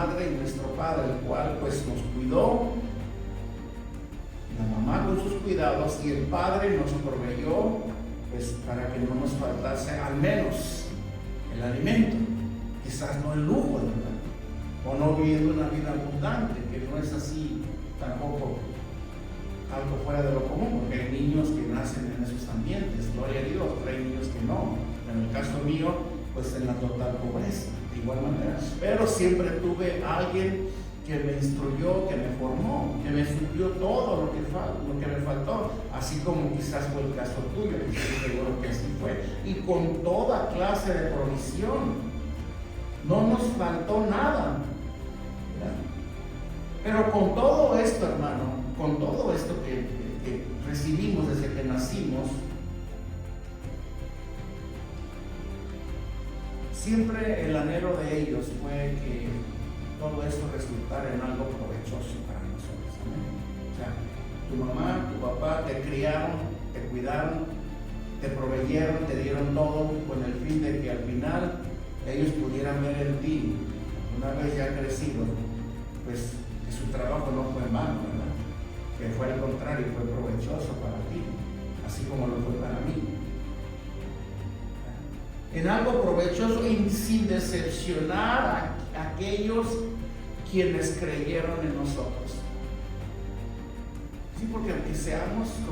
madre y nuestro padre, el cual pues nos cuidó, la mamá con sus cuidados, y el padre nos proveyó pues para que no nos faltase al menos el alimento, quizás no el lujo, ¿verdad? O no viviendo una vida abundante, que no es así tampoco algo fuera de lo común, porque hay niños que nacen en esos ambientes, gloria a Dios, pero hay niños que no. En el caso mío, pues en la total pobreza, de igual manera. Pero siempre tuve a alguien que me instruyó, que me formó, que me suplió todo lo que me faltó, así como quizás fue el caso tuyo, que estoy seguro que así fue, y con toda clase de provisión. No nos faltó nada, ¿verdad? Pero con todo esto, hermano, con todo esto que recibimos desde que nacimos, siempre el anhelo de ellos fue que todo esto resultara en algo provechoso para nosotros. ¿Amén? O sea, tu mamá, tu papá te criaron, te cuidaron, te proveyeron, te dieron todo con el fin de que al final ellos pudieran ver en ti, una vez ya crecido, pues que su trabajo no fue en vano, ¿verdad? Que fue al contrario, fue provechoso para ti, así como lo fue para mí. En algo provechoso y sin decepcionar a aquellos quienes creyeron en nosotros. Sí, porque aunque seamos o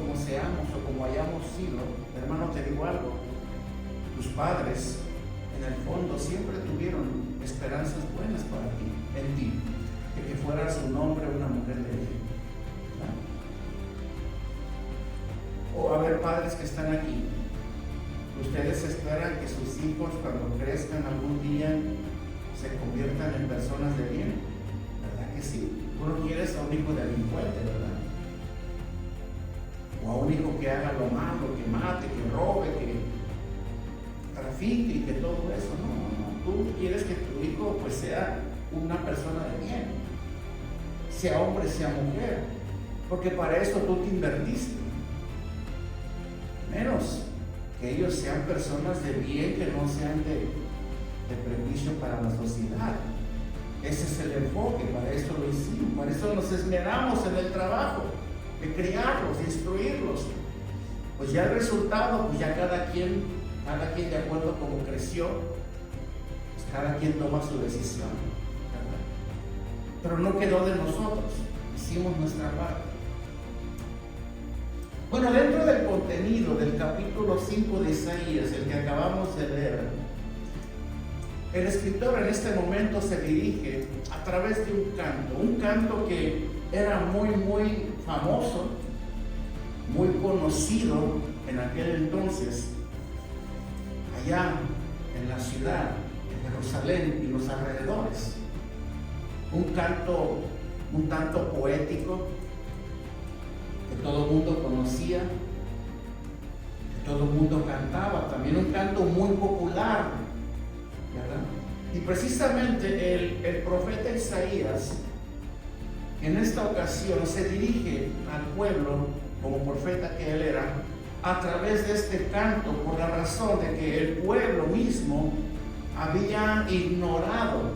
como hayamos sido, hermano, te digo algo, tus padres en el fondo siempre tuvieron esperanzas buenas para ti, en ti, de que fueras un hombre o una mujer de bien. O a ver, padres que están aquí, ustedes esperan que sus hijos cuando crezcan algún día se conviertan en personas de bien, ¿verdad que sí? Uno quiere a un hijo delincuente, ¿verdad? O a un hijo que haga lo malo, que mate, que robe, que trafique y que todo eso. No. Tú quieres que tu hijo pues sea una persona de bien, sea hombre, sea mujer, porque para eso tú te invertiste. Menos que ellos sean personas de bien, que no sean de prejuicio para la sociedad. Ese es el enfoque, para eso lo hicimos, para eso nos esmeramos en el trabajo, de criarlos, de instruirlos. Pues ya el resultado, pues ya cada quien de acuerdo a cómo creció, pues cada quien toma su decisión, ¿verdad? Pero no quedó de nosotros, hicimos nuestra parte. Bueno, dentro del contenido del capítulo 5 de Isaías, el que acabamos de leer, el escritor en este momento se dirige a través de un canto que era muy famoso, muy conocido en aquel entonces, allá en la ciudad de Jerusalén y los alrededores. Un canto un tanto poético, que todo el mundo conocía, que todo el mundo cantaba, también un canto muy popular, ¿verdad? Y precisamente el profeta Isaías en esta ocasión se dirige al pueblo, como profeta que él era, a través de este canto, por la razón de que el pueblo mismo había ignorado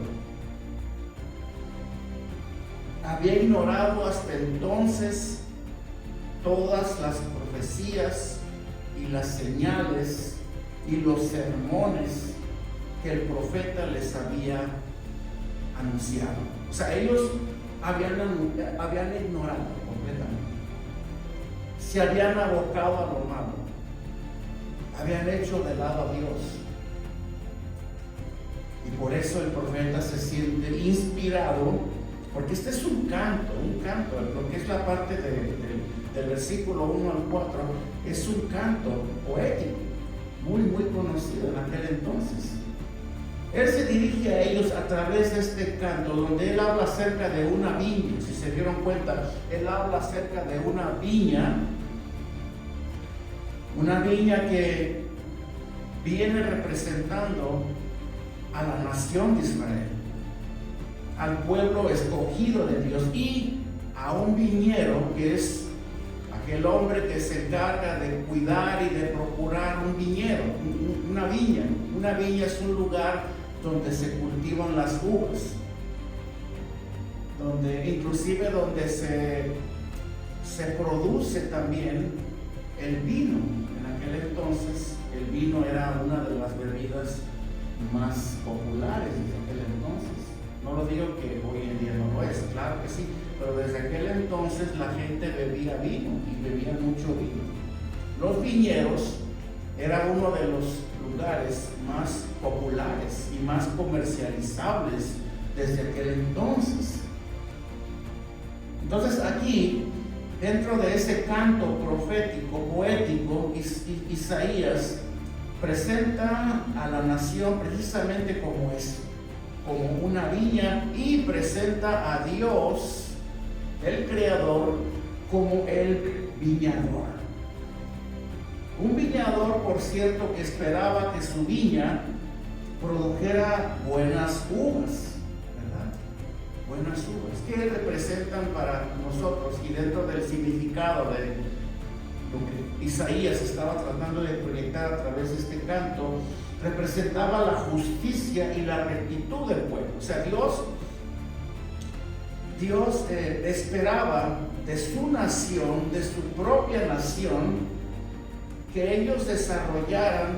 hasta entonces todas las profecías y las señales y los sermones que el profeta les había anunciado. O sea, ellos habían ignorado completamente, se habían abocado a lo malo, habían hecho de lado a Dios, y por eso el profeta se siente inspirado, porque este es un canto, lo que es la parte del versículo 1 al 4, es un canto poético, muy conocido en aquel entonces. Él se dirige a ellos a través de este canto, donde él habla acerca de una viña. Si se dieron cuenta, él habla acerca de una viña que viene representando a la nación de Israel, al pueblo escogido de Dios, y a un viñero, que es aquel hombre que se encarga de cuidar y de procurar un viñedo, una viña. Una viña es un lugar donde se cultivan las uvas. donde se produce también el vino. En aquel entonces el vino era una de las bebidas más populares desde aquel entonces. No lo digo que hoy en día no lo es, claro que sí, pero desde aquel entonces la gente bebía vino y bebía mucho vino. Los viñedos era uno de los lugares más populares y más comercializables desde aquel entonces. Entonces aquí, dentro de ese canto profético, poético, Isaías presenta a la nación precisamente como eso, como una viña, y presenta a Dios, el Creador, como el viñador. Un viñador, por cierto, que esperaba que su viña produjera buenas uvas, ¿verdad? Buenas uvas, que representan para nosotros, y dentro del significado de lo que Isaías estaba tratando de proyectar a través de este canto, representaba la justicia y la rectitud del pueblo. O sea, Dios esperaba de su nación, de su propia nación, que ellos desarrollaran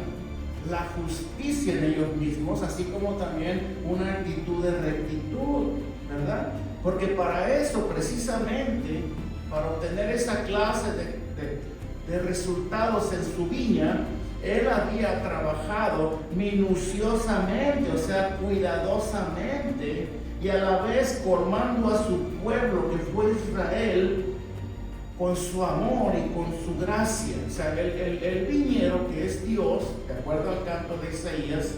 la justicia en ellos mismos, así como también una actitud de rectitud, ¿verdad? Porque para eso, precisamente, para obtener esa clase de resultados en su viña, él había trabajado minuciosamente, o sea, cuidadosamente, y a la vez colmando a su pueblo, que fue Israel, con su amor y con su gracia. O sea, el viñero, que es Dios, de acuerdo al canto de Isaías,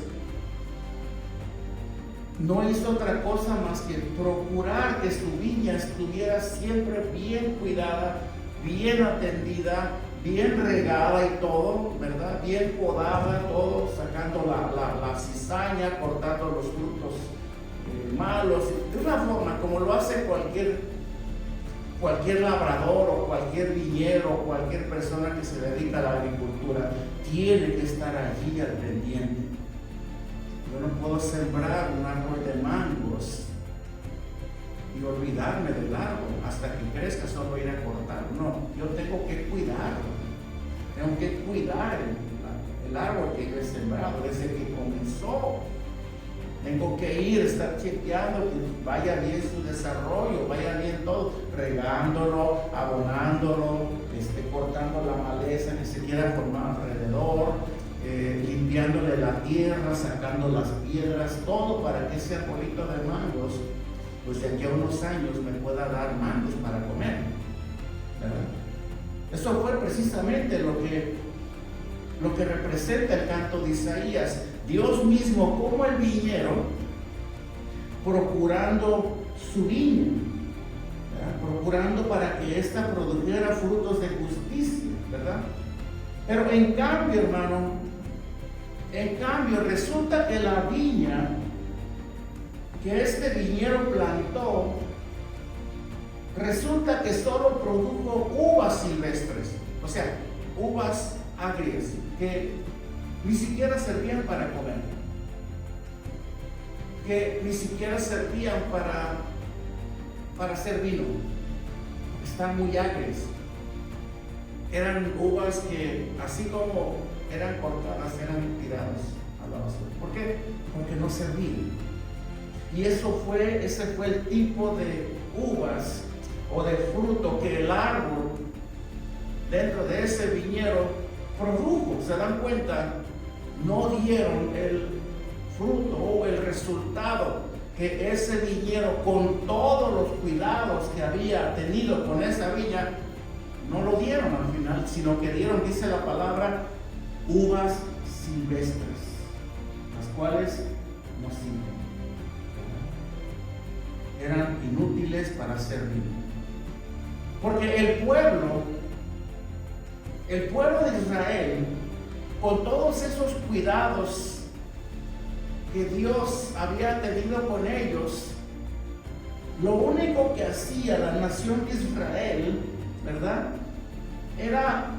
no hizo otra cosa más que procurar que su viña estuviera siempre bien cuidada, bien atendida, bien regada y todo, ¿verdad? Bien podada, todo, sacando la cizaña, cortando los frutos malos, de una forma como lo hace cualquier labrador o cualquier viñero o cualquier persona que se dedica a la agricultura. Tiene que estar allí al pendiente. Yo no puedo sembrar un árbol de mangos y olvidarme del árbol hasta que crezca, solo ir a cortarlo. No, yo tengo que cuidarlo. Tengo que cuidar el árbol que yo he sembrado desde que comenzó. Tengo que ir, estar chequeando que vaya bien su desarrollo, vaya bien todo, regándolo, abonándolo, cortando la maleza que se quiera formar alrededor, limpiándole la tierra, sacando las piedras, todo para que ese arbolito de mangos, pues de aquí a unos años me pueda dar mangos para comer, ¿verdad? Eso fue precisamente lo que representa el canto de Isaías. Dios mismo como el viñero, procurando su viña, ¿verdad? Procurando para que ésta produjera frutos de justicia, ¿verdad? Pero en cambio, hermano, resulta que la viña que este viñero plantó, resulta que solo produjo uvas silvestres, o sea, uvas agrias, que ni siquiera servían para comer, que ni siquiera servían para hacer vino, están muy agrias. Eran uvas que, así como eran cortadas, eran tiradas a la basura. ¿Por qué? Porque no servían. Y ese fue el tipo de uvas o de fruto que el árbol dentro de ese viñero produjo. ¿Se dan cuenta? No dieron el fruto o el resultado que ese viñero, con todos los cuidados que había tenido con esa viña, no lo dieron al final, sino que dieron, dice la palabra, uvas silvestres, las cuales no sirven, eran inútiles para hacer vino. Porque el pueblo de Israel, con todos esos cuidados que Dios había tenido con ellos, lo único que hacía la nación de Israel, ¿verdad?, era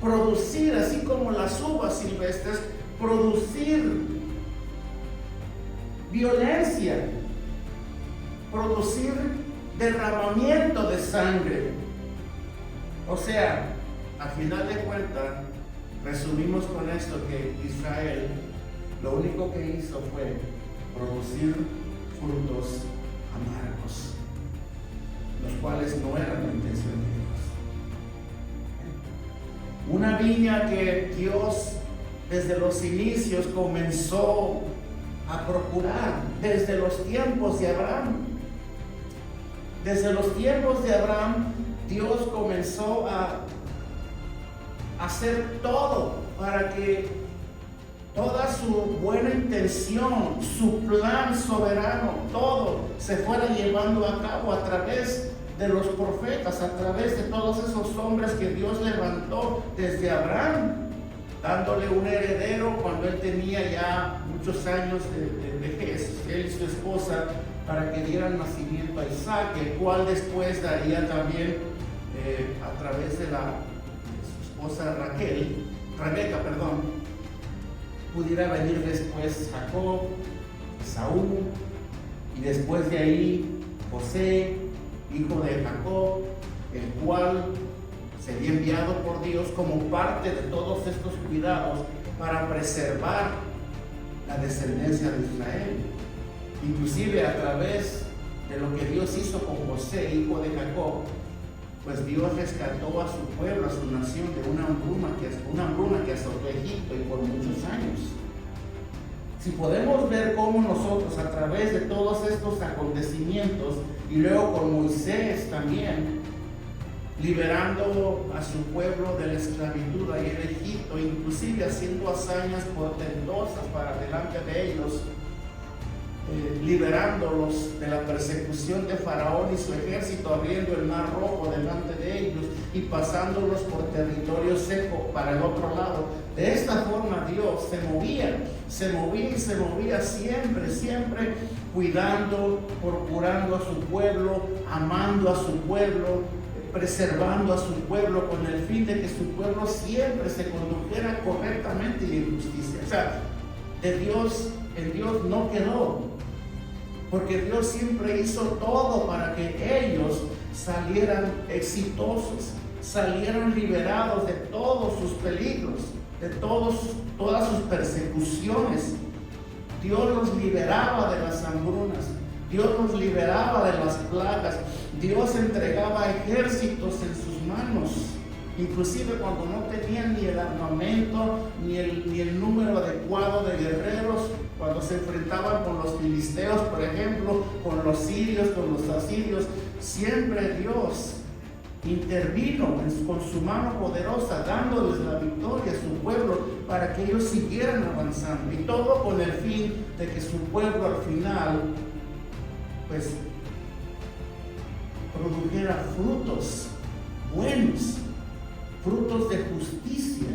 producir, así como las uvas silvestres, producir violencia, producir derramamiento de sangre. O sea, a final de cuentas, resumimos con esto que Israel lo único que hizo fue producir frutos amargos, los cuales no eran la intención de Dios. Una viña que Dios desde los inicios comenzó a procurar, desde los tiempos de Abraham. Desde los tiempos de Abraham, Dios comenzó a hacer todo para que toda su buena intención, su plan soberano, todo se fuera llevando a cabo a través de los profetas, a través de todos esos hombres que Dios levantó desde Abraham, dándole un heredero cuando él tenía ya muchos años de vejez, él y su esposa, para que dieran nacimiento a Isaac, el cual después daría también a través de su esposa Rebeca, pudiera venir después Jacob, Saúl, y después de ahí José, hijo de Jacob, el cual sería enviado por Dios como parte de todos estos cuidados para preservar la descendencia de Israel. Inclusive a través de lo que Dios hizo con José, hijo de Jacob, pues Dios rescató a su pueblo, a su nación de una hambruna que azotó Egipto y por muchos años. Si podemos ver cómo nosotros a través de todos estos acontecimientos y luego con Moisés también, liberando a su pueblo de la esclavitud ahí en Egipto, inclusive haciendo hazañas portentosas para delante de ellos, liberándolos de la persecución de Faraón y su ejército, abriendo el mar rojo delante de ellos y pasándolos por territorio seco para el otro lado. De esta forma Dios se movía siempre cuidando, procurando a su pueblo, amando a su pueblo, preservando a su pueblo con el fin de que su pueblo siempre se condujera correctamente y en justicia. O sea, en Dios no quedó, porque Dios siempre hizo todo para que ellos salieran exitosos, salieran liberados de todos sus peligros, de todas sus persecuciones. Dios los liberaba de las hambrunas, Dios los liberaba de las plagas, Dios entregaba ejércitos en sus manos, inclusive cuando no tenían ni el armamento, ni el número adecuado de guerreros, cuando se enfrentaban con los filisteos, por ejemplo, con los sirios, con los asirios, siempre Dios intervino con su mano poderosa, dándoles la victoria a su pueblo para que ellos siguieran avanzando, y todo con el fin de que su pueblo al final pues produjera frutos buenos, frutos de justicia.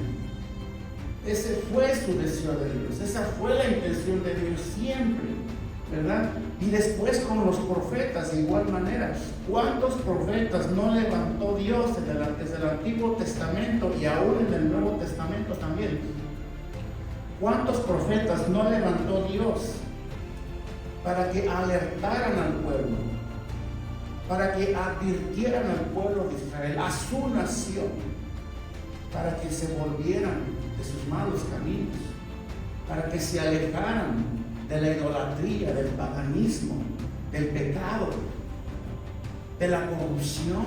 Ese fue su deseo de Dios, esa fue la intención de Dios siempre, ¿verdad? Y después con los profetas de igual manera. ¿Cuántos profetas no levantó Dios desde el Antiguo Testamento y aún en el Nuevo Testamento también? ¿Cuántos profetas no levantó Dios para que alertaran al pueblo, para que advirtieran al pueblo de Israel, a su nación, para que se volvieran de sus malos caminos, para que se alejaran de la idolatría, del paganismo, del pecado, de la corrupción,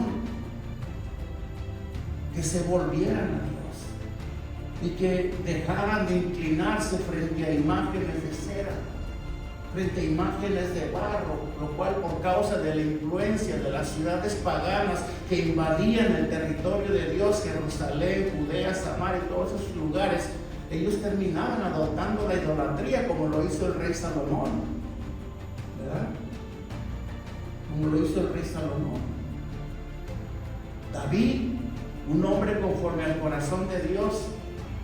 que se volvieran a Dios y que dejaran de inclinarse frente a imágenes de cera, frente a imágenes de barro, lo cual por causa de la influencia de las ciudades paganas que invadían el territorio de Dios, Jerusalén, Judea, Samaria y todos esos lugares, ellos terminaban adoptando la idolatría, como lo hizo el rey Salomón, ¿verdad? Como lo hizo el rey Salomón. David, un hombre conforme al corazón de Dios,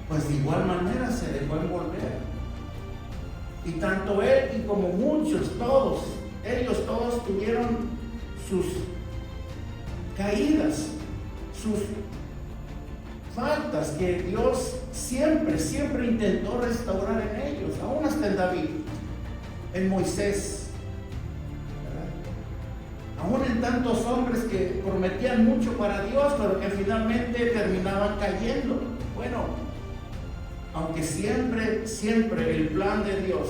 pues de igual manera se dejó envolver. Y tanto él y como muchos, ellos todos tuvieron sus caídas, sus faltas que Dios siempre intentó restaurar en ellos, aún hasta en David, en Moisés, ¿verdad? aún en tantos hombres que prometían mucho para Dios, pero que finalmente terminaban cayendo. Bueno, aunque siempre el plan de Dios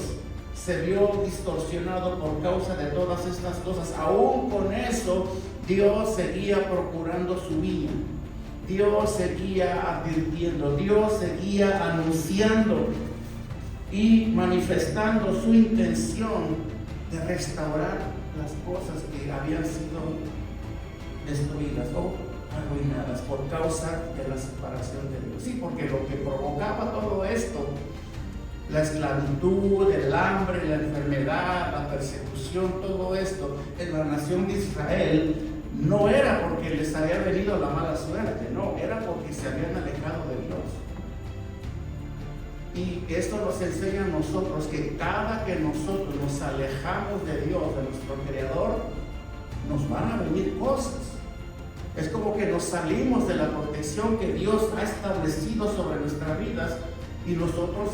se vio distorsionado por causa de todas estas cosas, aún con eso Dios seguía procurando su viña, Dios seguía advirtiendo, Dios seguía anunciando y manifestando su intención de restaurar las cosas que habían sido destruidas o arruinadas por causa de la separación de Dios. Sí, porque lo que provocaba todo esto, la esclavitud, el hambre, la enfermedad, la persecución, todo esto en la nación de Israel, no era porque les había venido la mala suerte, no, era porque se habían alejado de Dios. Y esto nos enseña a nosotros que cada que nosotros nos alejamos de Dios, de nuestro Creador, nos van a venir cosas. Es como que nos salimos de la protección que Dios ha establecido sobre nuestras vidas y nosotros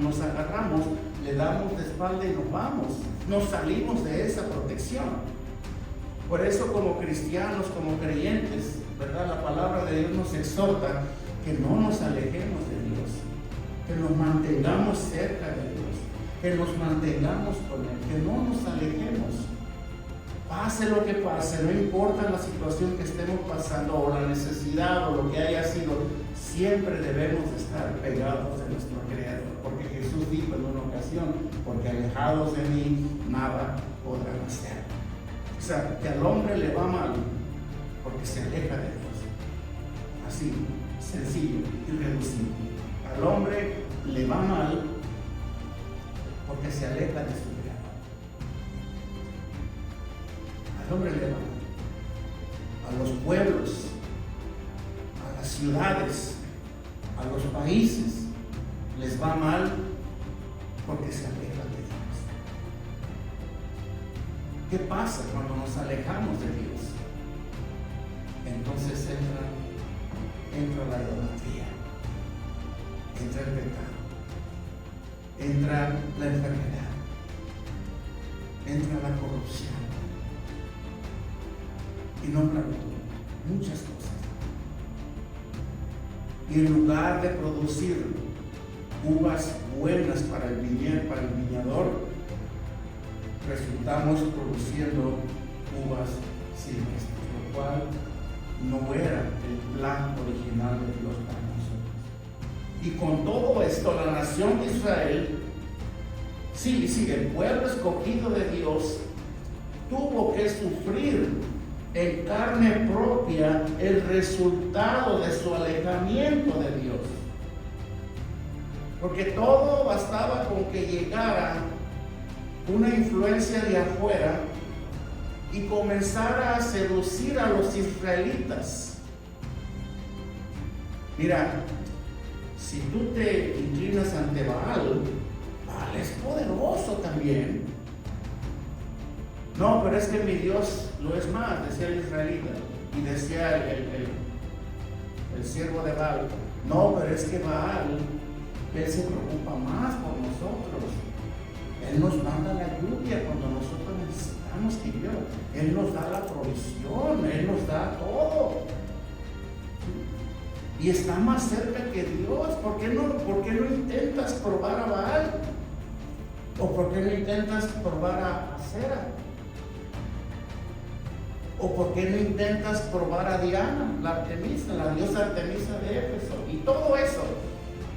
nos agarramos, le damos de espalda y nos vamos. Nos salimos de esa protección. Por eso, como cristianos, como creyentes, ¿verdad? La palabra de Dios nos exhorta que no nos alejemos de Dios, que nos mantengamos cerca de Dios, que nos mantengamos con Él, que no nos alejemos. Pase lo que pase, no importa la situación que estemos pasando o la necesidad o lo que haya sido, siempre debemos estar pegados de nuestro Creador, porque Jesús dijo en una ocasión, porque alejados de mí nada podrán hacer. O sea, que al hombre le va mal porque se aleja de Dios. Así, sencillo y reducido. Al hombre le va mal porque se aleja de su Creador. Al hombre le va mal. A los pueblos, a las ciudades, a los países les va mal porque se alejan de Dios. ¿Qué pasa cuando nos alejamos de Dios? Entonces entra la idolatría, entra el pecado, entra la enfermedad, entra la corrupción y nombra muchas cosas. Y en lugar de producir uvas buenas para el viñador, resultamos produciendo uvas silvestres, lo cual no era el plan original de Dios para nosotros. Y con todo esto, la nación de Israel, sí, el pueblo escogido de Dios, tuvo que sufrir en carne propia el resultado de su alejamiento de Dios. Porque todo bastaba con que llegara una influencia de afuera y comenzara a seducir a los israelitas. Mira, si tú te inclinas ante Baal, Baal es poderoso también. No, pero es que mi Dios lo es más, decía el israelita. Y decía el siervo de Baal, no, pero es que Baal, él se preocupa más por nosotros. Él nos manda la lluvia cuando nosotros necesitamos que llueva. Él nos da la provisión, Él nos da todo. Y está más cerca que Dios. ¿Por qué no intentas probar a Baal? ¿O por qué no intentas probar a Acera? ¿O por qué no intentas probar a Diana, la Artemisa, la diosa Artemisa de Éfeso? Y todo eso.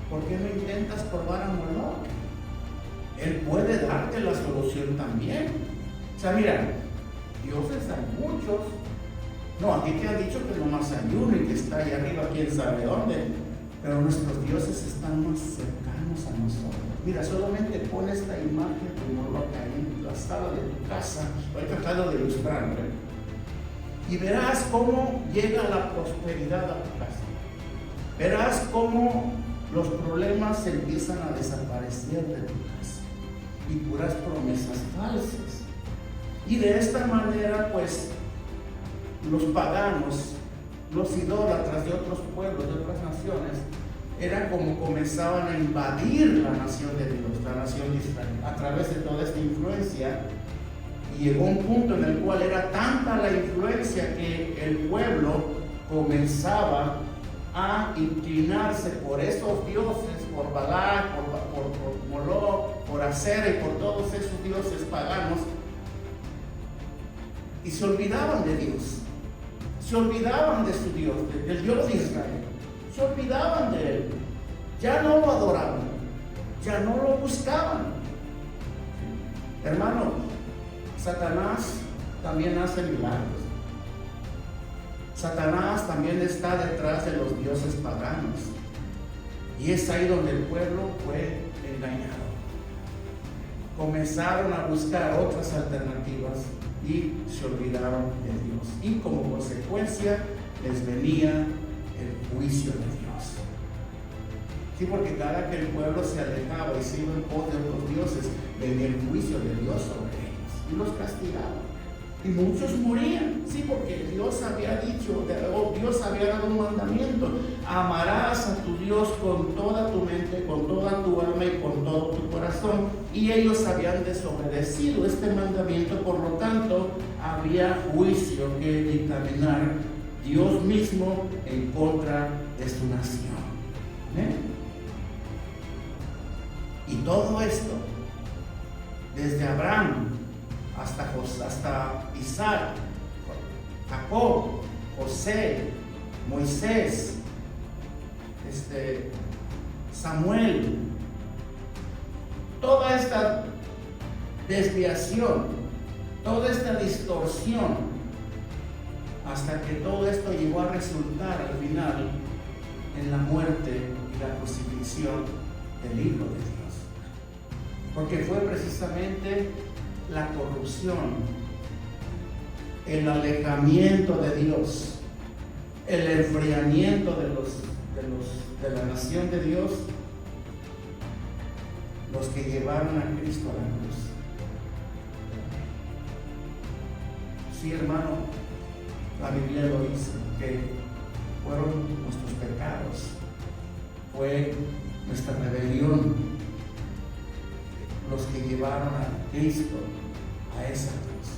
¿Por qué no intentas probar a Moloch? Él puede darte la solución también. O sea, mira, dioses hay muchos. No, aquí te han dicho que nomás hay uno y que está ahí arriba, quién sabe dónde. Pero nuestros dioses están más cercanos a nosotros. Mira, solamente pon esta imagen de Moloch ahí en la sala de tu casa. Voy tratando de ilustrarlo. Y verás cómo llega la prosperidad a tu casa. Verás cómo los problemas se empiezan a desaparecer de tu casa. Y puras promesas falsas. Y de esta manera, pues, los paganos, los idólatras de otros pueblos, de otras naciones, era como comenzaban a invadir la nación de Dios, la nación de Israel, a través de toda esta influencia. Y llegó un punto en el cual era tanta la influencia que el pueblo comenzaba a inclinarse por esos dioses, por Balac, por Moloch, por Acera y por todos esos dioses paganos, y se olvidaban de Dios, se olvidaban de su Dios, del Dios de Israel, se olvidaban de Él, ya no lo adoraban, ya no lo buscaban. Hermano, Satanás también hace milagros. Satanás también está detrás de los dioses paganos. Y es ahí donde el pueblo fue engañado. Comenzaron a buscar otras alternativas y se olvidaron de Dios. Y como consecuencia les venía el juicio de Dios. Sí, porque cada que el pueblo se alejaba y se iba en pos de otros dioses, venía el juicio de Dios sobre ellos y los castigaba. Y muchos morían, sí, porque Dios había dicho, Dios había dado un mandamiento: amarás a tu Dios con toda tu mente, con toda tu alma y con todo tu corazón. Y ellos habían desobedecido este mandamiento, por lo tanto, había juicio que dictaminar Dios mismo en contra de su nación. ¿Amén? Y todo esto, desde Abraham hasta Isaac, Jacob, José, Moisés, Samuel, toda esta desviación, toda esta distorsión, hasta que todo esto llegó a resultar al final en la muerte y la crucifixión del Hijo de Dios, porque fue precisamente la corrupción, el alejamiento de Dios, el enfriamiento de la nación de Dios, los que llevaron a Cristo a la cruz. Sí, hermano, la Biblia lo dice, que fueron nuestros pecados, fue nuestra rebelión los que llevaron a Cristo a esa cruz.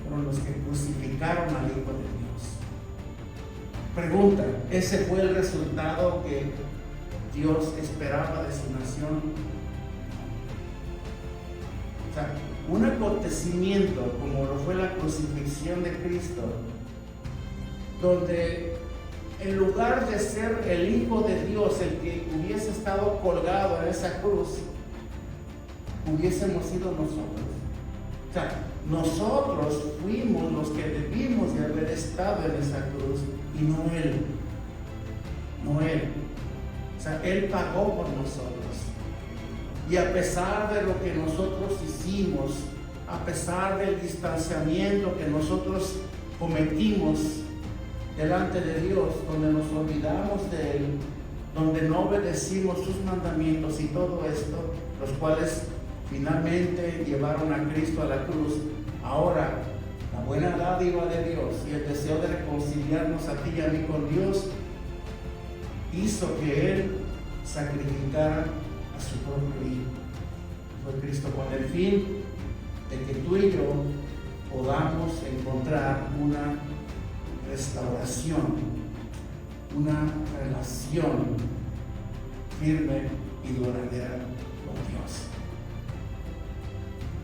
Fueron los que crucificaron al Hijo de Dios. Pregunta: ¿ese fue el resultado que Dios esperaba de su nación? O sea, un acontecimiento como lo fue la crucifixión de Cristo, donde en lugar de ser el Hijo de Dios el que hubiese estado colgado en esa cruz, hubiésemos sido nosotros. O sea, nosotros fuimos los que debimos de haber estado en esa cruz y no Él. No Él. O sea, Él pagó por nosotros. Y a pesar de lo que nosotros hicimos, a pesar del distanciamiento que nosotros cometimos delante de Dios, donde nos olvidamos de Él, donde no obedecimos sus mandamientos y todo esto, los cuales finalmente llevaron a Cristo a la cruz, ahora la buena dádiva de Dios y el deseo de reconciliarnos a ti y a mí con Dios hizo que Él sacrificara a su propio Hijo. Fue Cristo con el fin de que tú y yo podamos encontrar una restauración, una relación firme y duradera con Dios.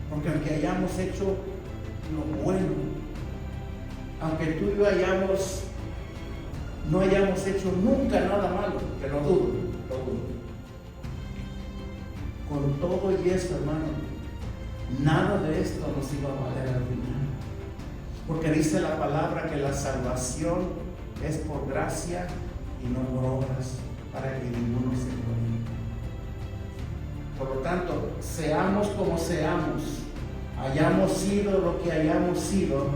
Porque aunque hayamos hecho lo bueno, aunque tú y yo no hayamos hecho nunca nada malo, que lo dudo, con todo y eso, hermano, nada de esto nos iba a valer al final. Porque dice la palabra que la salvación es por gracia y no por obras, para que ninguno se gloríe. Por lo tanto, seamos como seamos, hayamos sido lo que hayamos sido,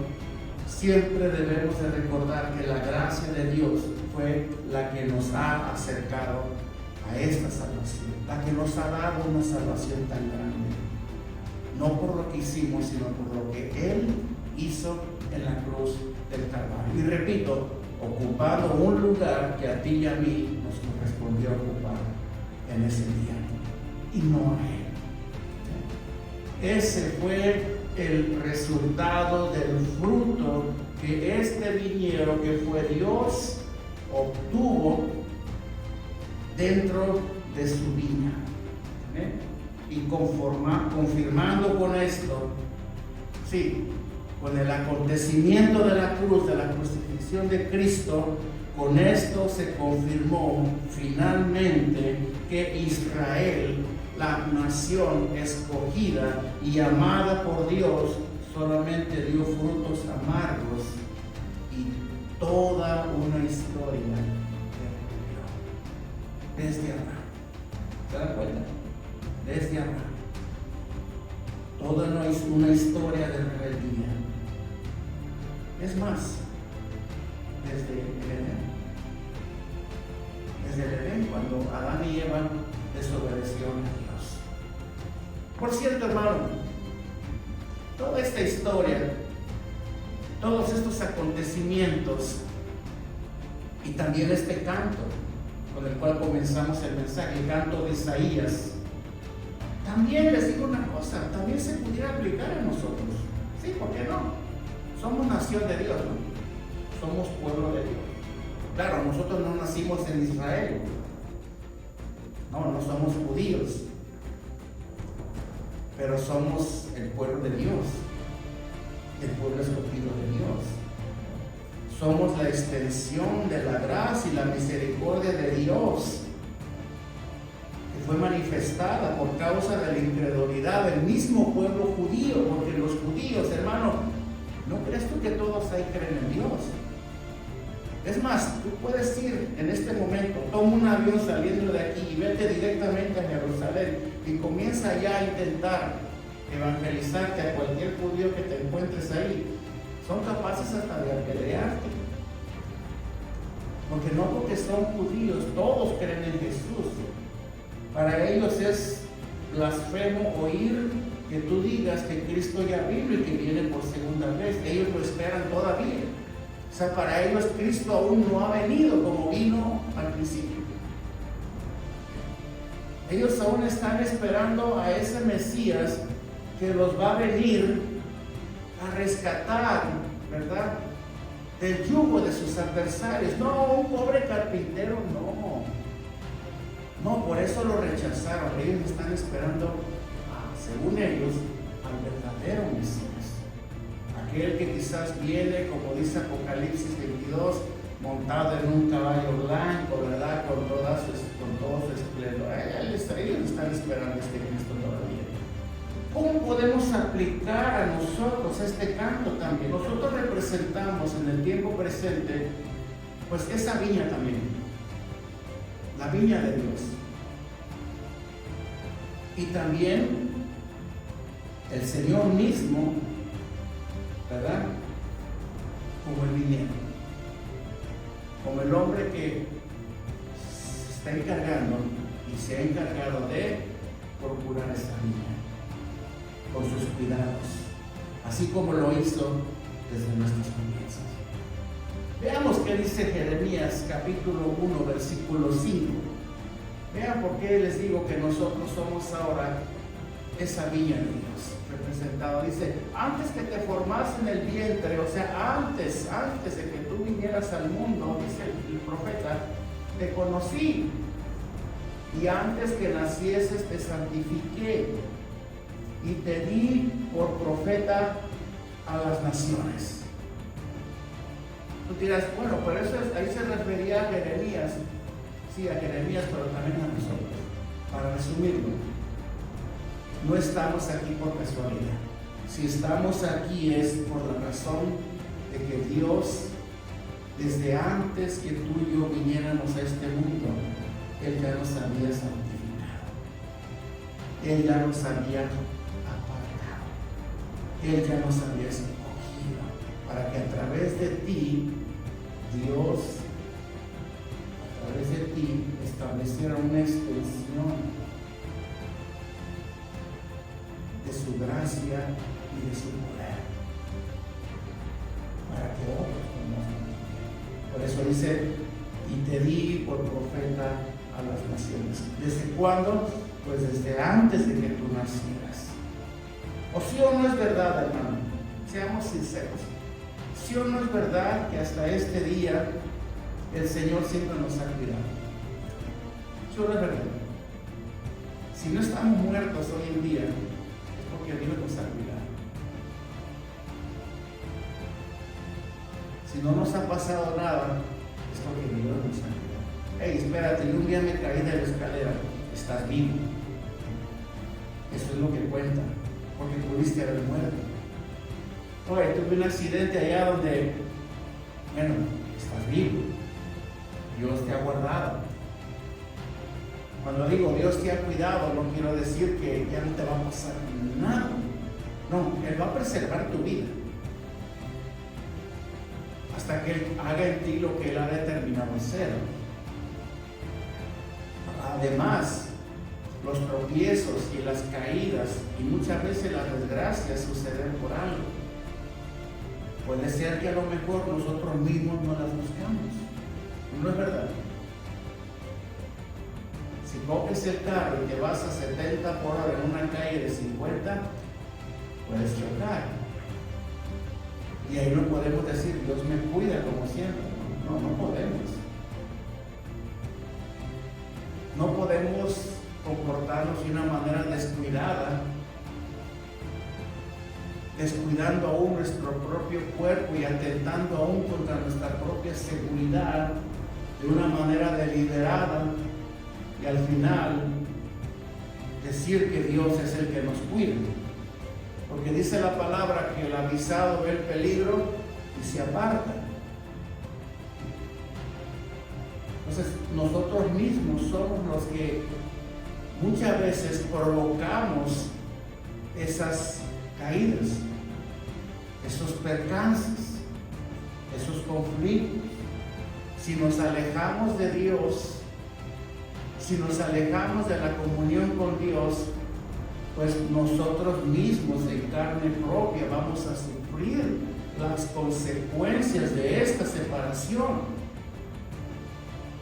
siempre debemos de recordar que la gracia de Dios fue la que nos ha acercado a esta salvación, la que nos ha dado una salvación tan grande, no por lo que hicimos, sino por lo que Él hizo en la cruz del Calvario. Y repito, ocupando un lugar que a ti y a mí nos correspondió ocupar en ese día, y no a Él. Ese fue el resultado del fruto que este viñero, que fue Dios, obtuvo dentro de su viña. Y confirmando con esto, sí, con el acontecimiento de la cruz, de la crucifixión de Cristo, con esto se confirmó finalmente que Israel, la nación escogida y amada por Dios, solamente dio frutos amargos y toda una historia desde Abraham. ¿Se dan cuenta? Desde Abraham. Toda una historia de rebeldía. Es más, desde el Edén. Desde el Edén, cuando Adán y Eva desobedecieron a Dios. Por cierto, hermano, toda esta historia, todos estos acontecimientos y también este canto con el cual comenzamos el mensaje, el canto de Isaías, también les digo una cosa, también se pudiera aplicar a nosotros. Sí, ¿por qué no? Somos nación de Dios, ¿no? Somos pueblo de Dios. Claro, nosotros no nacimos en Israel. No somos judíos. Pero somos el pueblo de Dios. El pueblo escogido de Dios. Somos la extensión de la gracia y la misericordia de Dios, que fue manifestada por causa de la incredulidad del mismo pueblo judío, porque los judíos, hermano, ¿no crees tú que todos ahí creen en Dios? Es más, tú puedes ir en este momento, toma un avión saliendo de aquí y vete directamente a Jerusalén y comienza ya a intentar evangelizarte a cualquier judío que te encuentres ahí. Son capaces hasta de apedrearte. Porque son judíos, todos creen en Jesús. Para ellos es blasfemo oír que tú digas que Cristo ya vino y que viene por segunda vez. Ellos lo esperan todavía. O sea, para ellos Cristo aún no ha venido como vino al principio. Ellos aún están esperando a ese Mesías que los va a venir a rescatar, ¿verdad?, del yugo de sus adversarios. No, un pobre carpintero, no, por eso lo rechazaron. Ellos están esperando, según ellos, al verdadero Mesías, aquel que quizás viene, como dice Apocalipsis 22, montado en un caballo blanco, ¿verdad?, con todo su esplendor. Ellos están esperando este Cristo todavía. ¿Cómo podemos aplicar a nosotros este canto también? Nosotros representamos en el tiempo presente, pues esa viña también, la viña de Dios. Y también el Señor mismo, ¿verdad?, como el viñero, como el hombre que se está encargando y se ha encargado de procurar esa viña con sus cuidados, así como lo hizo desde nuestros comienzos. Veamos qué dice Jeremías capítulo 1 versículo 5. Vean por qué les digo que nosotros somos ahora esa viña de Dios representada. Dice, antes que te formas en el vientre, o sea, antes de que tú vinieras al mundo, dice el profeta, te conocí, y antes que nacieses te santifiqué y te di por profeta a las naciones. Tú dirás, bueno, pero eso ahí se refería a Jeremías. Sí, a Jeremías, pero también a nosotros. Para resumirlo, no estamos aquí por casualidad. Si estamos aquí es por la razón de que Dios, desde antes que tú y yo viniéramos a este mundo, Él ya nos había santificado. Él ya nos había Él ya nos había escogido para que a través de ti, Dios, a través de ti, estableciera una extensión de su gracia y de su poder, para que otros conozcan. Por eso dice, y te di por profeta a las naciones. ¿Desde cuándo? Pues desde antes de que tú nacieras. ¿O sí o no es verdad, hermano? Seamos sinceros. ¿Sí o no es verdad que hasta este día el Señor siempre nos ha cuidado? ¿Sí o no es verdad? Si no estamos muertos hoy en día, es porque Dios nos ha cuidado. Si no nos ha pasado nada, es porque Dios nos ha cuidado. Hey, espérate, yo un día me caí de la escalera. Estás vivo. Eso es lo que cuenta, porque pudiste haber muerto. Oye, tuve un accidente allá donde, bueno, estás vivo. Dios te ha guardado. Cuando digo Dios te ha cuidado, no quiero decir que ya no te va a pasar nada. No, Él va a preservar tu vida hasta que Él haga en ti lo que Él ha determinado hacer. Además, los tropiezos y las caídas y muchas veces las desgracias suceden por algo. Puede ser que a lo mejor nosotros mismos no las buscamos. ¿No es verdad? Si coges el carro y te vas a 70 por hora en una calle de 50, puedes chocar. Y ahí no podemos decir, Dios me cuida como siempre. No, no podemos. No podemos comportarnos de una manera descuidada, descuidando aún nuestro propio cuerpo y atentando aún contra nuestra propia seguridad de una manera deliberada y al final decir que Dios es el que nos cuida. Porque dice la palabra que el avisado ve el peligro y se aparta. Entonces nosotros mismos somos los que muchas veces provocamos esas caídas, esos percances, esos conflictos. Si nos alejamos de Dios, si nos alejamos de la comunión con Dios, pues nosotros mismos en carne propia vamos a sufrir las consecuencias de esta separación.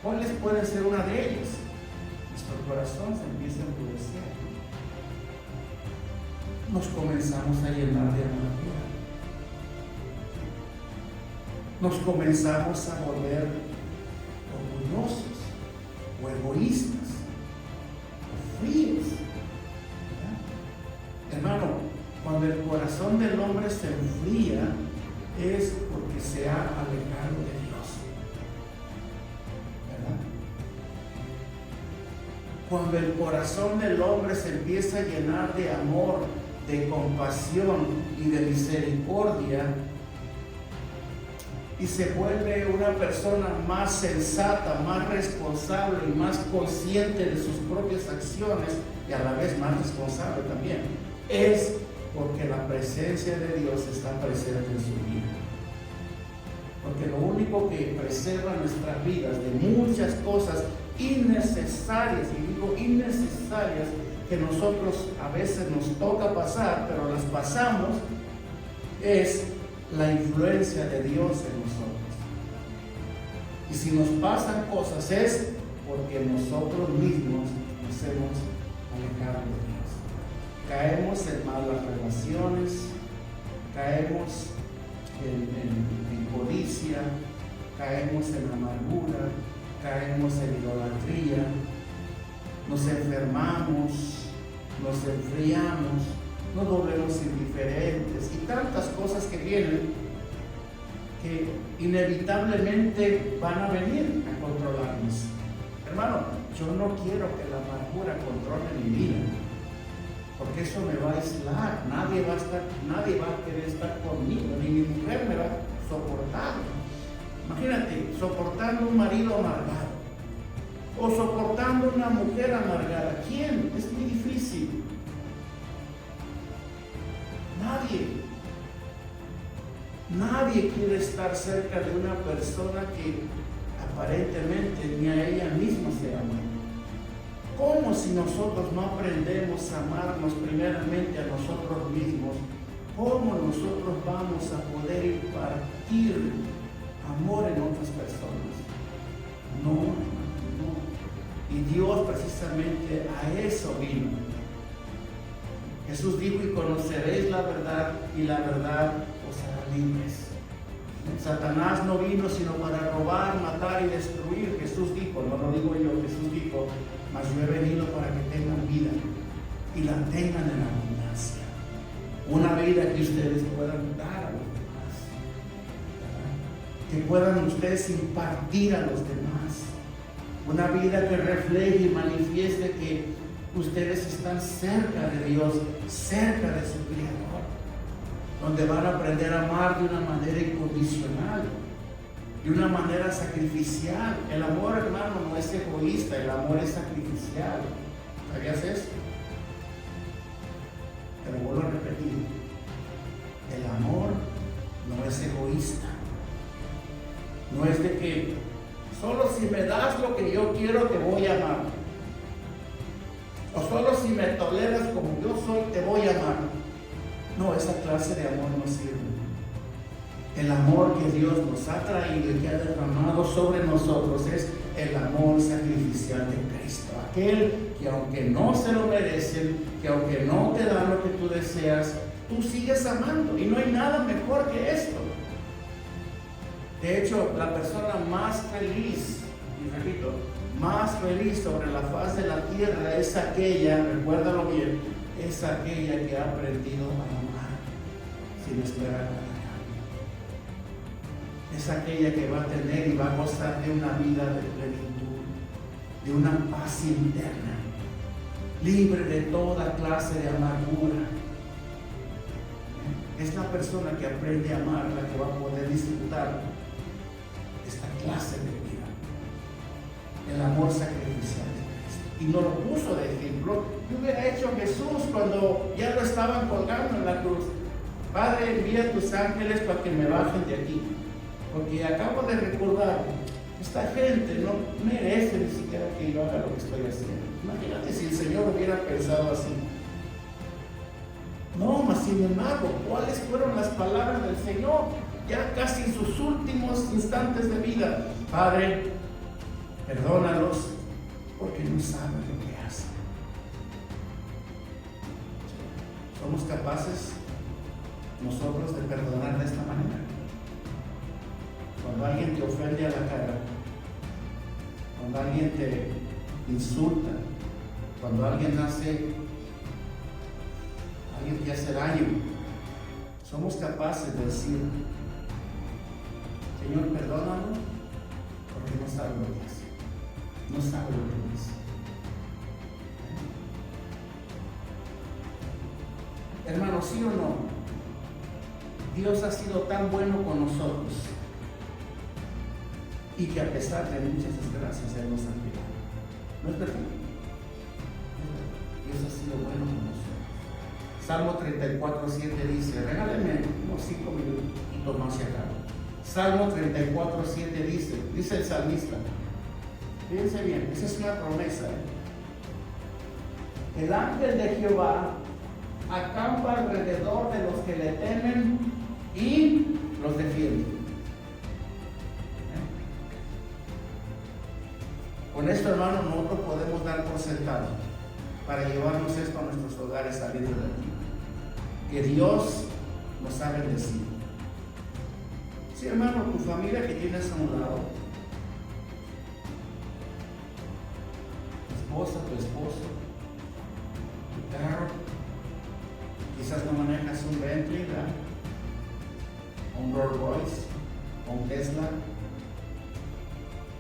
¿Cuáles pueden ser una de ellas? Nuestro corazón se empieza a endurecer. Nos comenzamos a llenar de amargura. Nos comenzamos a volver orgullosos o egoístas o fríos. Hermano, cuando el corazón del hombre se enfría es porque se ha alejado de Dios. ¿Verdad? Cuando el corazón del hombre se empieza a llenar de amor, de compasión y de misericordia y se vuelve una persona más sensata, más responsable y más consciente de sus propias acciones y a la vez más responsable también, es porque la presencia de Dios está presente en su vida. Porque lo único que preserva nuestras vidas de muchas cosas innecesarias, y digo innecesarias, que nosotros a veces nos toca pasar, pero las pasamos, es la influencia de Dios en nosotros. Y si nos pasan cosas es porque nosotros mismos nos hemos alejado de Dios. Caemos en malas relaciones, caemos en codicia, caemos en amargura, caemos en idolatría, nos enfermamos, nos enfriamos, nos volvemos indiferentes y tantas cosas que vienen que inevitablemente van a venir a controlarnos. Hermano, yo no quiero que la amargura controle mi vida, porque eso me va a aislar. Nadie va a querer estar conmigo, ni mi mujer me va a soportar. Imagínate, soportando un marido amargado o soportando una mujer amargada. ¿Quién? Es muy difícil. Nadie quiere estar cerca de una persona que aparentemente ni a ella misma se ama. ¿Cómo si nosotros no aprendemos a amarnos primeramente a nosotros mismos? ¿Cómo nosotros vamos a poder impartir amor en otras personas? No. Y Dios precisamente a eso vino. Jesús dijo: y conoceréis la verdad, y la verdad os hará libres. Satanás no vino sino para robar, matar y destruir. Jesús dijo, no lo digo yo, Jesús dijo: mas yo he venido para que tengan vida y la tengan en abundancia. Una vida que ustedes puedan dar a los demás, que puedan ustedes impartir a los demás. Una vida que refleje y manifieste que ustedes están cerca de Dios, cerca de su Creador, donde van a aprender a amar de una manera incondicional, de una manera sacrificial. El amor, hermano, no es egoísta, el amor es sacrificial. ¿Sabías eso? Te lo vuelvo a repetir. El amor no es egoísta. No es de que solo si me das lo que yo quiero te voy a amar. O solo si me toleras como yo soy te voy a amar. No, esa clase de amor no sirve. El amor que Dios nos ha traído y que ha derramado sobre nosotros es el amor sacrificial de Cristo. Aquel que aunque no se lo merecen, que aunque no te dan lo que tú deseas, tú sigues amando. Y no hay nada mejor que esto. De hecho, la persona más feliz, y repito, más feliz sobre la faz de la tierra es aquella, recuérdalo bien, es aquella que ha aprendido a amar sin esperar nada. Es aquella que va a tener y va a gozar de una vida de plenitud, de una paz interna, libre de toda clase de amargura. Es la persona que aprende a amar la que va a poder disfrutar esta clase de vida, el amor sacrificial de Cristo. Y nos lo puso de ejemplo. ¿Qué hubiera hecho Jesús cuando ya lo estaban colgando en la cruz? Padre, envía tus ángeles para que me bajen de aquí, porque acabo de recordar, esta gente no merece ni siquiera que yo haga lo que estoy haciendo. Imagínate si el Señor hubiera pensado así. No, mas sin embargo, ¿cuáles fueron las palabras del Señor? Ya casi en sus últimos instantes de vida: Padre, perdónalos porque no saben lo que hacen. ¿Somos capaces nosotros de perdonar de esta manera? Cuando alguien te ofende a la cara, cuando alguien te insulta, cuando alguien te hace daño, somos capaces de decir: Señor, perdónalo porque no sabe lo que hace, no sabe lo que dice. Hermano, ¿sí o no? Dios ha sido tan bueno con nosotros, y que a pesar de muchas desgracias Él nos ha cuidado. ¿No es verdad? Dios ha sido bueno con nosotros. Salmo 34:7 dice, regáleme unos 5 minutitos más y acabo. Salmo 34:7 dice el salmista, fíjense bien, esa es una promesa. El ángel de Jehová acampa alrededor de los que le temen y los defiende. Con esto, hermano, nosotros podemos dar por sentado, para llevarnos esto a nuestros hogares saliendo de aquí, que Dios nos ha bendecido. Sí, hermano, tu familia que tienes a un lado, tu esposa, tu esposo, tu carro, quizás no manejas un Bentley, ¿verdad? Un Rolls Royce, un Tesla,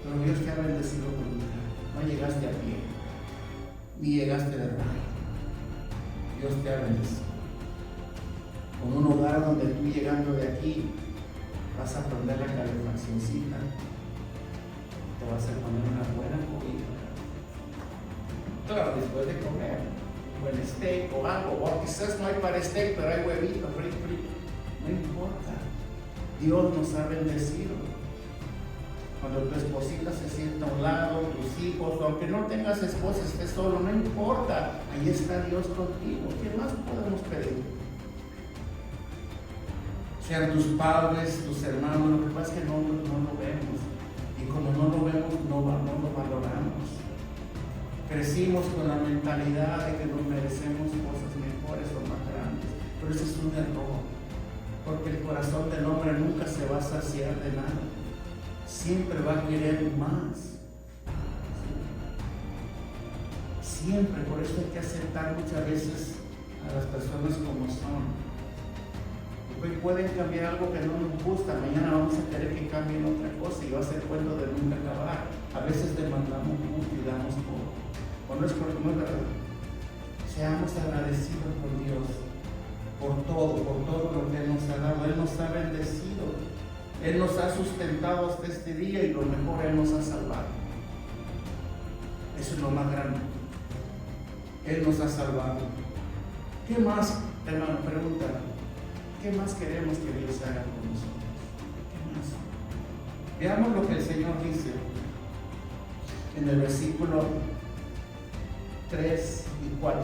pero Dios te ha bendecido con tu carro. No llegaste a pie, ni llegaste de rayo. Dios te ha bendecido con un hogar donde tú, llegando de aquí, vas a prender la calefaccióncita, te vas a poner una buena comida. Claro, después de comer un buen steak o algo, o quizás no hay para steak, pero hay huevito frito. No importa, Dios nos ha bendecido. Cuando tu esposita se sienta a un lado, tus hijos, o aunque no tengas esposa, estés solo, no importa, ahí está Dios contigo. ¿Qué más podemos pedir? Sean tus padres, tus hermanos, lo que pasa es que no lo vemos, y como no lo vemos, no lo valoramos. Crecimos con la mentalidad de que nos merecemos cosas mejores o más grandes, pero ese es un error, porque el corazón del hombre nunca se va a saciar de nada, siempre va a querer más. Siempre, por eso hay que aceptar muchas veces a las personas como son. Hoy pueden cambiar algo que no nos gusta, mañana vamos a querer que cambien otra cosa y va a ser cuento de nunca acabar. A veces demandamos mucho y damos poco. O no es verdad. Seamos agradecidos con Dios por todo lo que Él nos ha dado. Él nos ha bendecido, Él nos ha sustentado hasta este día y lo mejor, Él nos ha salvado. Eso es lo más grande. Él nos ha salvado. ¿Qué más, hermano? Pregunta. ¿Qué más queremos que Dios haga con nosotros? ¿Qué más? Veamos lo que el Señor dice en el versículo 3 y 4,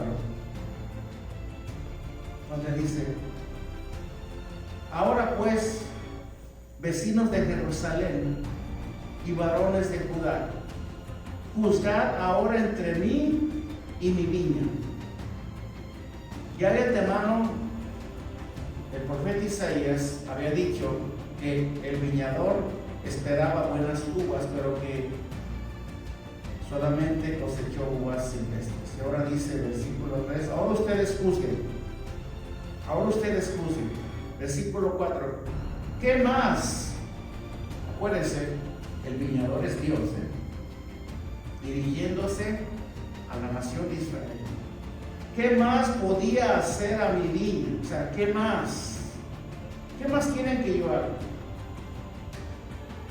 donde dice: ahora pues, vecinos de Jerusalén y varones de Judá, juzgad ahora entre mí y mi viña. Ya de antemano el profeta Isaías había dicho que el viñador esperaba buenas uvas, pero que solamente cosechó uvas silvestres. Y ahora dice el versículo 3, ahora ustedes juzguen. Versículo 4, ¿qué más? Acuérdense, el viñador es Dios, dirigiéndose a la nación de Israel. ¿Qué más podía hacer a mi viña? O sea, ¿qué más? ¿Qué más quieren que yo haga?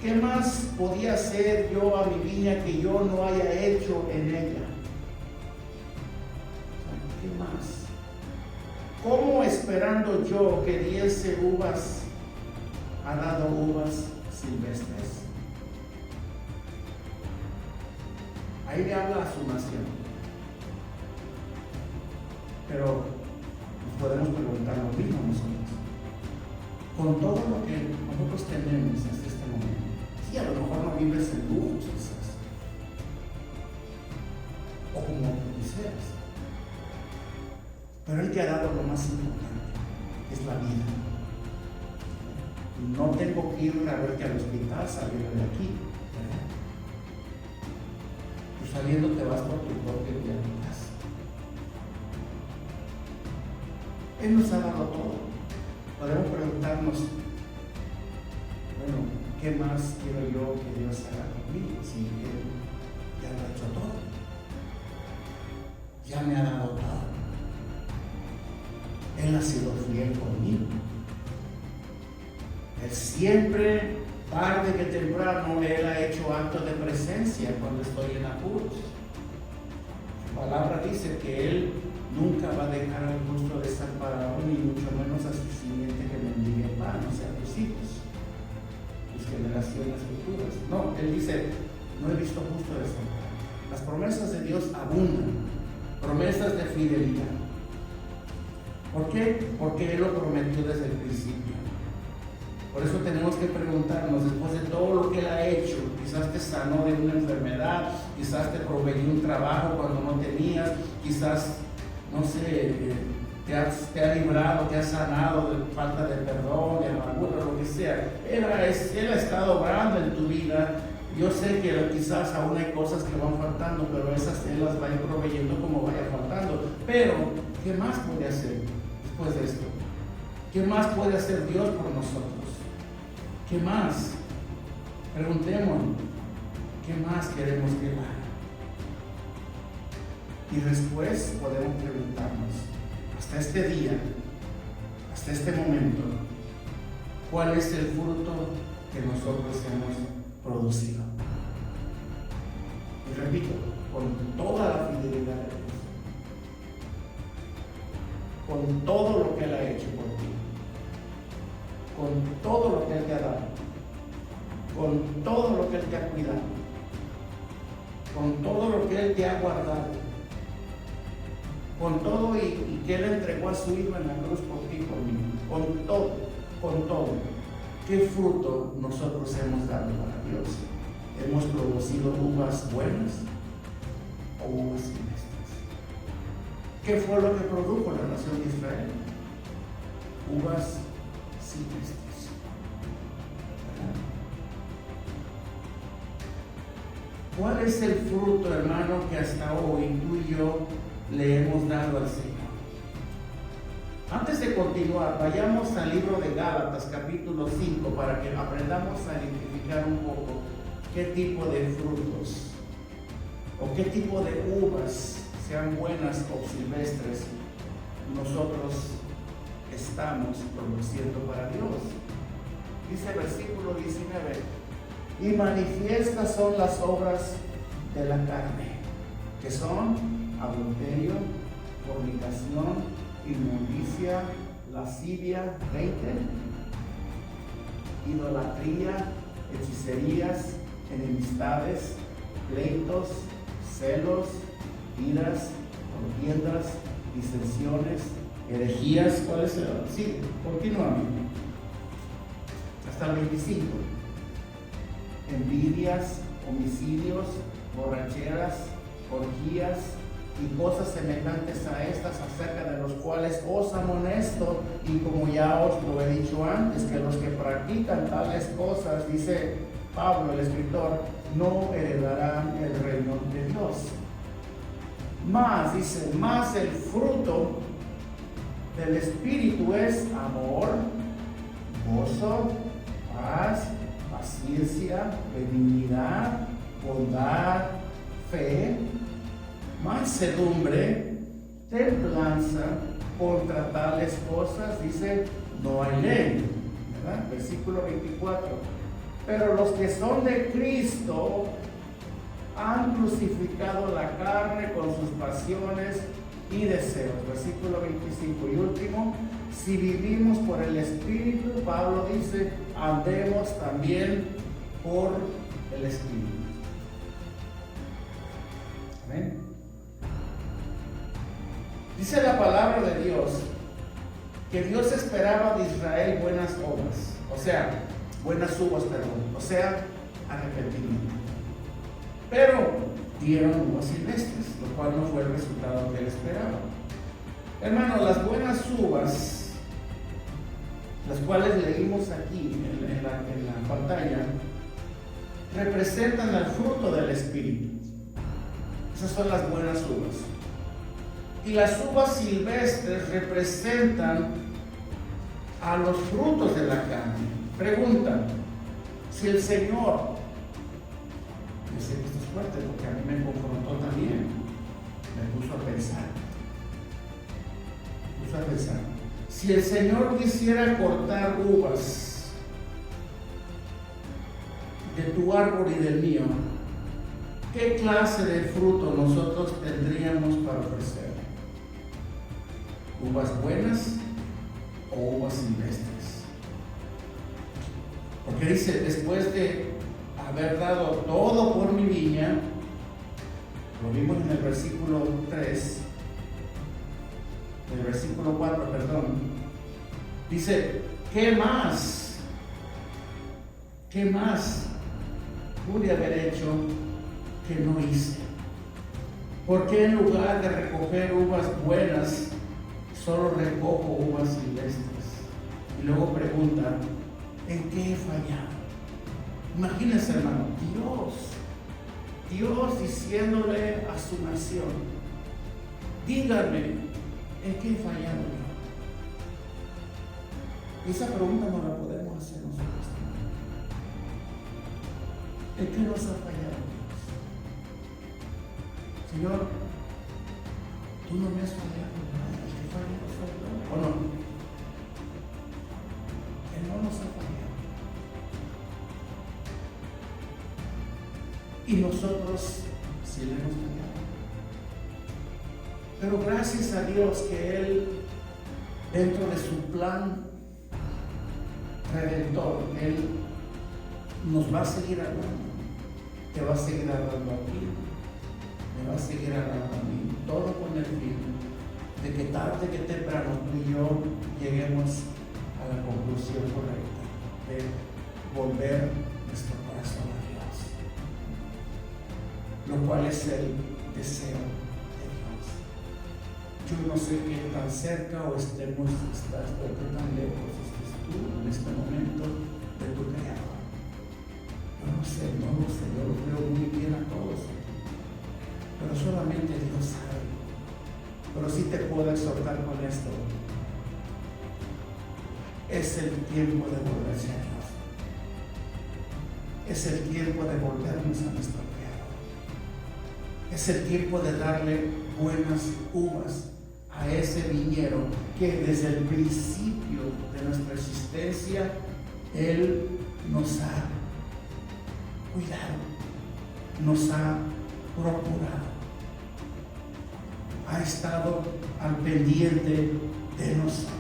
¿Qué más podía hacer yo a mi viña que yo no haya hecho en ella? ¿Qué más? ¿Cómo esperando yo que diese uvas, ha dado uvas silvestres? Ahí le habla a su nación. Pero nos podemos preguntar lo mismo nosotros. Con todo lo que nosotros tenemos hasta este momento, sí, a lo mejor no vives en lujos quizás, o como quisieras, pero Él te ha dado lo más importante, que es la vida. No tengo que ir a verte al hospital saliendo de aquí, ¿verdad? Tú saliendo te vas por tu propia vida a tu casa. Él nos ha dado todo. Podemos preguntarnos, bueno, ¿qué más quiero yo que Dios haga conmigo? Si Él ya lo ha hecho todo, ya me ha dado todo. Él ha sido fiel conmigo. Él siempre, tarde que temprano, Él ha hecho actos de presencia cuando estoy en apuros. Su palabra dice que Él nunca va a dejar al justo desamparado, ni mucho menos a su simiente que mendigue pan, o sea, tus hijos, tus generaciones futuras. No, Él dice, no he visto justo desamparado. Las promesas de Dios abundan, promesas de fidelidad. ¿Por qué? Porque Él lo prometió desde el principio. Por eso tenemos que preguntarnos, después de todo lo que Él ha hecho, quizás te sanó de una enfermedad, quizás te proveyó un trabajo cuando no tenías, quizás, no sé, te ha librado, te ha sanado de falta de perdón, de amargura, lo que sea. Él ha estado obrando en tu vida. Yo sé que quizás aún hay cosas que van faltando, pero esas Él las va a ir proveyendo como vaya faltando. Pero, ¿qué más puede hacer después de esto? ¿Qué más puede hacer Dios por nosotros? ¿Qué más? Preguntémonos, ¿qué más queremos que Él haga? Y después podemos preguntarnos, hasta este día, hasta este momento, ¿cuál es el fruto que nosotros hemos producido? Y repito, con toda la fidelidad de Dios, con todo lo que Él ha hecho por ti, con todo lo que Él te ha dado, con todo lo que Él te ha cuidado, con todo lo que Él te ha guardado, con todo y que Él entregó a su Hijo en la cruz por ti y por mí, con todo. ¿Qué fruto nosotros hemos dado para Dios? ¿Hemos producido uvas buenas? o uvas silvestres. ¿Qué fue lo que produjo la nación de Israel? Uvas silvestres. ¿Verdad? ¿Cuál es el fruto, hermano, que hasta hoy tú y yo le hemos dado al Señor? Antes de continuar, vayamos al libro de Gálatas, capítulo 5, para que aprendamos a identificar un poco qué tipo de frutos o qué tipo de uvas, sean buenas o silvestres, nosotros estamos produciendo para Dios. Dice el versículo 19: y manifiestas son las obras de la carne, que son adulterio, fornicación, inmundicia, lascivia, 20, idolatría, hechicerías, enemistades, pleitos, celos, iras, contiendas, disensiones, herejías. ¿Cuál es el? Sí, continuamos. Hasta el 25. Envidias, homicidios, borracheras, orgías y cosas semejantes a estas, acerca de los cuales os amonesto, y como ya os lo he dicho antes, que los que practican tales cosas, dice Pablo el escritor, no heredarán el reino de Dios. Más, dice, más el fruto del Espíritu es amor, gozo, paz, paciencia, benignidad, bondad, fe, mansedumbre, templanza. Contra tales cosas, dice, no hay ley, ¿verdad? Versículo 24. Pero los que son de Cristo han crucificado la carne con sus pasiones y deseos. Versículo 25 y último: si vivimos por el Espíritu, Pablo dice, andemos también por el Espíritu. Amén. Dice la palabra de Dios que Dios esperaba de Israel buenas obras, buenas uvas, arrepentimiento. Pero dieron uvas silvestres, lo cual no fue el resultado que él esperaba. Hermano, las buenas uvas, las cuales leímos aquí en la pantalla, representan el fruto del Espíritu. Esas son las buenas uvas. Y las uvas silvestres representan a los frutos de la carne. Pregunta: si el Señor, yo sé que esto es fuerte porque a mí me confrontó también, me puso a pensar, si el Señor quisiera cortar uvas de tu árbol y del mío, ¿qué clase de fruto nosotros tendríamos para ofrecer? ¿Uvas buenas o uvas silvestres? Porque dice, después de haber dado todo por mi viña, lo vimos en el versículo 3, el versículo 4, perdón, dice, ¿qué más pude haber hecho que no hice? ¿Por qué en lugar de recoger uvas buenas, solo recojo uvas silvestres? Y luego pregunta, ¿en qué he fallado? Imagínense, hermano, Dios diciéndole a su nación, díganme, ¿en qué he fallado yo? Esa pregunta no la podemos hacer nosotros también. ¿En qué nos ha fallado Dios? Señor, tú no me has fallado, ¿no? El que falla soy yo, ¿o no? Él no nos ha fallado. Y nosotros sí le hemos fallado. Pero gracias a Dios que Él, dentro de su plan redentor, Él nos va a seguir hablando. Te va a seguir hablando a ti, me va a seguir hablando a mí, todo con el fin de que tarde que temprano tú y yo lleguemos a la conclusión correcta de volver nuestro corazón a Dios, lo cual es el deseo de Dios. Yo no sé qué tan cerca o estás o qué tan lejos estés tú en este momento de tu Creador. Yo no sé, yo los veo muy bien a todos, pero solamente Dios sabe. Pero sí te puedo exhortar con esto. Es el tiempo de volverse a Dios. Es el tiempo de volvernos a nuestro Creador. Es el tiempo de darle buenas uvas a ese viñero que desde el principio de nuestra existencia Él nos ha cuidado, nos ha procurado, ha estado al pendiente de nosotros.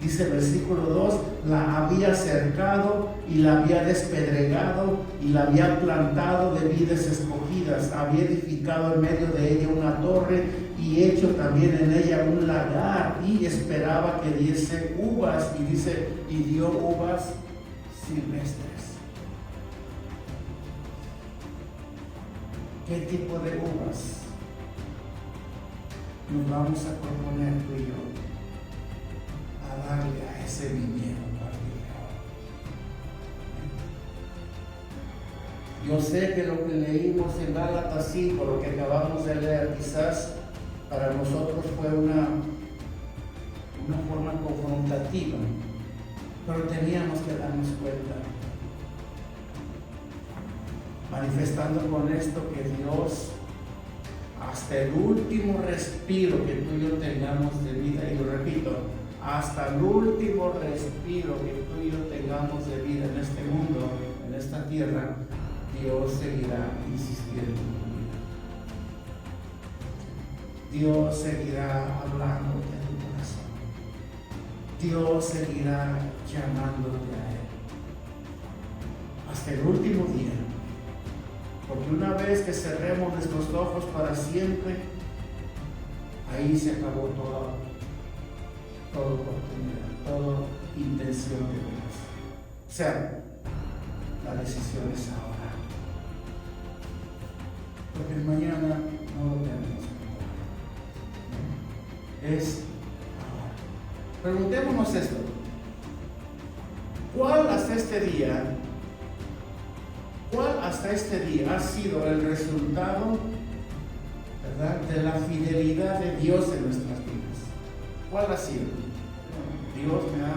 Dice el versículo 2, la había cercado y la había despedregado y la había plantado de vides escogidas, había edificado en medio de ella una torre y hecho también en ella un lagar y esperaba que diese uvas, y dice, y dio uvas silvestres. ¿Qué tipo de uvas nos vamos a proponer tú y yo a darle a ese viñedo particular? Yo sé que lo que leímos en Gálatas 5, lo que acabamos de leer, quizás para nosotros fue una forma confrontativa, pero teníamos que darnos cuenta, manifestando con esto que Dios, hasta el último respiro que tú y yo tengamos de vida, y lo repito, hasta el último respiro que tú y yo tengamos de vida en este mundo, en esta tierra, Dios seguirá insistiendo en tu vida. Dios seguirá hablándote a tu corazón. Dios seguirá llamándote a Él hasta el último día. Porque una vez que cerremos nuestros ojos para siempre, ahí se acabó toda oportunidad, toda intención de Dios. O sea, la decisión es ahora. Porque el mañana no lo tenemos. Es ahora. Preguntémonos esto. ¿Cuál hasta este día ha sido el resultado, ¿verdad?, de la fidelidad de Dios en nuestras vidas? ¿Cuál ha sido? Dios me ha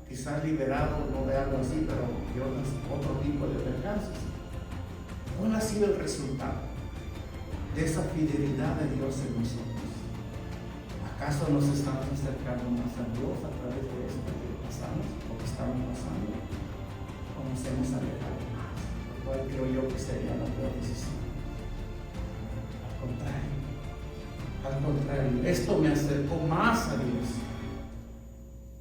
quizás liberado, no de algo así, pero de otro tipo de percances. ¿Cuál ha sido el resultado de esa fidelidad de Dios en nosotros? ¿Acaso nos estamos acercando más a Dios a través de esto que pasamos o que estamos pasando? ¿O nos hemos alejado más? ¿Cuál creo yo que sería la peor decisión? Al contrario, esto me acercó más a Dios.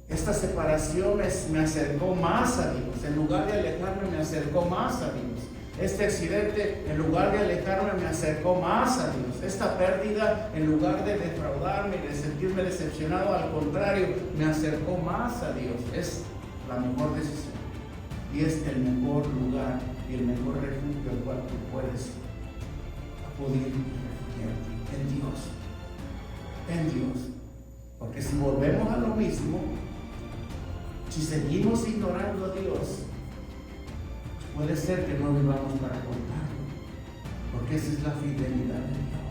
Esta separación me acercó más a Dios. En lugar de alejarme, me acercó más a Dios. Este accidente, en lugar de alejarme, me acercó más a Dios. Esta pérdida, en lugar de defraudarme y de sentirme decepcionado, al contrario, me acercó más a Dios. Es la mejor decisión. Y es el mejor lugar y el mejor refugio al cual tú puedes acudir y refugiarte. En Dios. Porque si volvemos a lo mismo, si seguimos ignorando a Dios, puede ser que no vivamos para contarlo, porque esa es la fidelidad de Dios.